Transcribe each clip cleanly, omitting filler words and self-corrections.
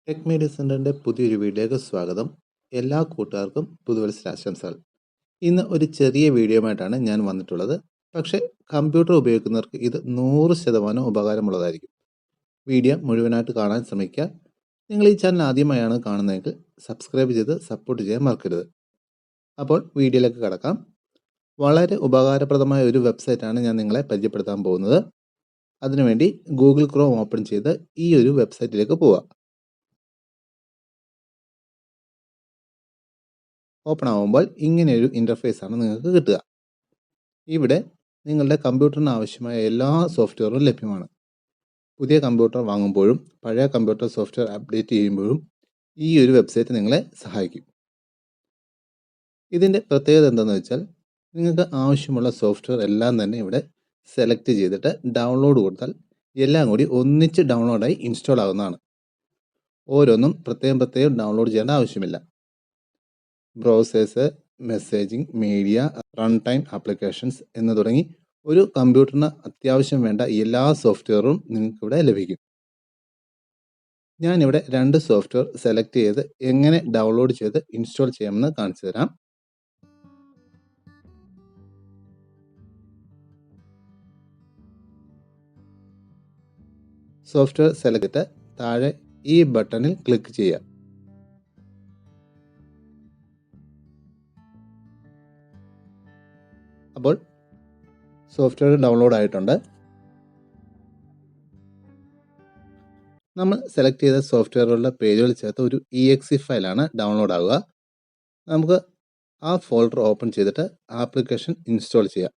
Tech media സെൻ്ററിൻ്റെ പുതിയൊരു വീഡിയോയ്ക്ക് സ്വാഗതം. എല്ലാ കൂട്ടുകാർക്കും പുതുവത്സരാശംസകൾ. ഇന്ന് ഒരു ചെറിയ വീഡിയോയുമായിട്ടാണ് ഞാൻ വന്നിട്ടുള്ളത്. പക്ഷേ കമ്പ്യൂട്ടർ ഉപയോഗിക്കുന്നവർക്ക് ഇത് 100% ഉപകാരമുള്ളതായിരിക്കും. വീഡിയോ മുഴുവനായിട്ട് കാണാൻ ശ്രമിക്കുക. നിങ്ങൾ ഈ ചാനൽ ആദ്യമായാണ് കാണുന്നതെങ്കിൽ സബ്സ്ക്രൈബ് ചെയ്ത് സപ്പോർട്ട് ചെയ്യാൻ മറക്കരുത്. അപ്പോൾ വീഡിയോയിലേക്ക് കടക്കാം. വളരെ ഉപകാരപ്രദമായ ഒരു വെബ്സൈറ്റാണ് ഞാൻ നിങ്ങളെ പരിചയപ്പെടുത്താൻ പോകുന്നത്. അതിനുവേണ്ടി ഗൂഗിൾ ക്രോം ഓപ്പൺ ചെയ്ത് ഈ ഒരു വെബ്സൈറ്റിലേക്ക് പോവുക. ഓപ്പൺ ആകുമ്പോൾ ഇങ്ങനെയൊരു ഇൻ്റർഫേസ് ആണ് നിങ്ങൾക്ക് കിട്ടുക. ഇവിടെ നിങ്ങളുടെ കമ്പ്യൂട്ടറിന് ആവശ്യമായ എല്ലാ സോഫ്റ്റ്വെയറും ലഭ്യമാണ്. പുതിയ കമ്പ്യൂട്ടർ വാങ്ങുമ്പോഴും പഴയ കമ്പ്യൂട്ടർ സോഫ്റ്റ്വെയർ അപ്ഡേറ്റ് ചെയ്യുമ്പോഴും ഈ ഒരു വെബ്സൈറ്റ് നിങ്ങളെ സഹായിക്കും. ഇതിൻ്റെ പ്രത്യേകത എന്താണെന്ന് വെച്ചാൽ നിങ്ങൾക്ക് ആവശ്യമുള്ള സോഫ്റ്റ്വെയർ എല്ലാം തന്നെ ഇവിടെ സെലക്ട് ചെയ്തിട്ട് ഡൗൺലോഡ് കൊടുത്താൽ എല്ലാം കൂടി ഒന്നിച്ച് ഡൗൺലോഡായി ഇൻസ്റ്റാൾ ആകുന്നതാണ്. ഓരോന്നും പ്രത്യേകം ഡൗൺലോഡ് ചെയ്യേണ്ട ആവശ്യമില്ല. Browsers, messaging, media, run time applications എന്ന് തുടങ്ങി ഒരു കമ്പ്യൂട്ടറിന് അത്യാവശ്യം വേണ്ട എല്ലാ സോഫ്റ്റ്വെയറും നിങ്ങൾക്കിവിടെ ലഭിക്കും. ഞാനിവിടെ 2 സോഫ്റ്റ്വെയർ സെലക്ട് ചെയ്ത് എങ്ങനെ ഡൗൺലോഡ് ചെയ്ത് ഇൻസ്റ്റാൾ ചെയ്യാമെന്ന് കാണിച്ചു തരാം. സോഫ്റ്റ്വെയർ സെലക്ട് ചെയ്തിട്ട് താഴെ ഈ ബട്ടണിൽ ക്ലിക്ക് ചെയ്യുക. അപ്പോൾ സോഫ്റ്റ്വെയർ ഡൗൺലോഡ് ആയിട്ടുണ്ട്. നമ്മൾ സെലക്ട് ചെയ്ത സോഫ്റ്റ്വെയറുകളുടെ പേരുകൾ ചേർത്ത് ഒരു exe ഫയലാണ് ഡൗൺലോഡ് ആവുക. നമുക്ക് ആ ഫോൾഡർ ഓപ്പൺ ചെയ്തിട്ട് ആപ്ലിക്കേഷൻ ഇൻസ്റ്റാൾ ചെയ്യാം.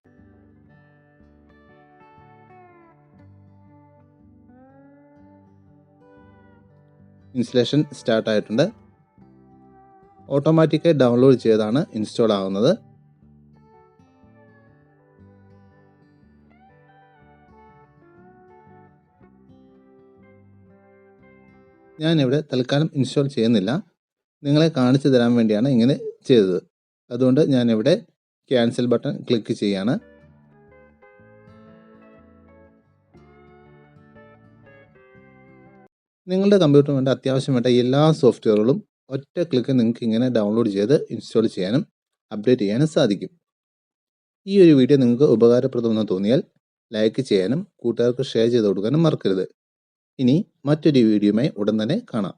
ഇൻസ്റ്റലേഷൻ സ്റ്റാർട്ട് ആയിട്ടുണ്ട്. ഓട്ടോമാറ്റിക്കായി ഡൗൺലോഡ് ചെയ്താണ് ഇൻസ്റ്റാൾ ആവുന്നത്. ഞാനിവിടെ തൽക്കാലം ഇൻസ്റ്റാൾ ചെയ്യുന്നില്ല. നിങ്ങളെ കാണിച്ചു തരാൻ വേണ്ടിയാണ് ഇങ്ങനെ ചെയ്തത്. അതുകൊണ്ട് ഞാനിവിടെ ക്യാൻസൽ ബട്ടൺ ക്ലിക്ക് ചെയ്യാണ്. നിങ്ങളുടെ കമ്പ്യൂട്ടറിന് വേണ്ട അത്യാവശ്യം വേണ്ട എല്ലാ സോഫ്റ്റ്വെയറുകളും ഒറ്റ ക്ലിക്ക് നിങ്ങൾക്ക് ഇങ്ങനെ ഡൗൺലോഡ് ചെയ്ത് ഇൻസ്റ്റാൾ ചെയ്യാനും അപ്ഡേറ്റ് ചെയ്യാനും സാധിക്കും. ഈ ഒരു വീഡിയോ നിങ്ങൾക്ക് ഉപകാരപ്രദമെന്ന് തോന്നിയാൽ ലൈക്ക് ചെയ്യാനും കൂട്ടുകാർക്ക് ഷെയർ ചെയ്ത് കൊടുക്കാനും മറക്കരുത്. ഇനി മറ്റൊരു വീഡിയോയുമായി ഉടൻ തന്നെ കാണാം.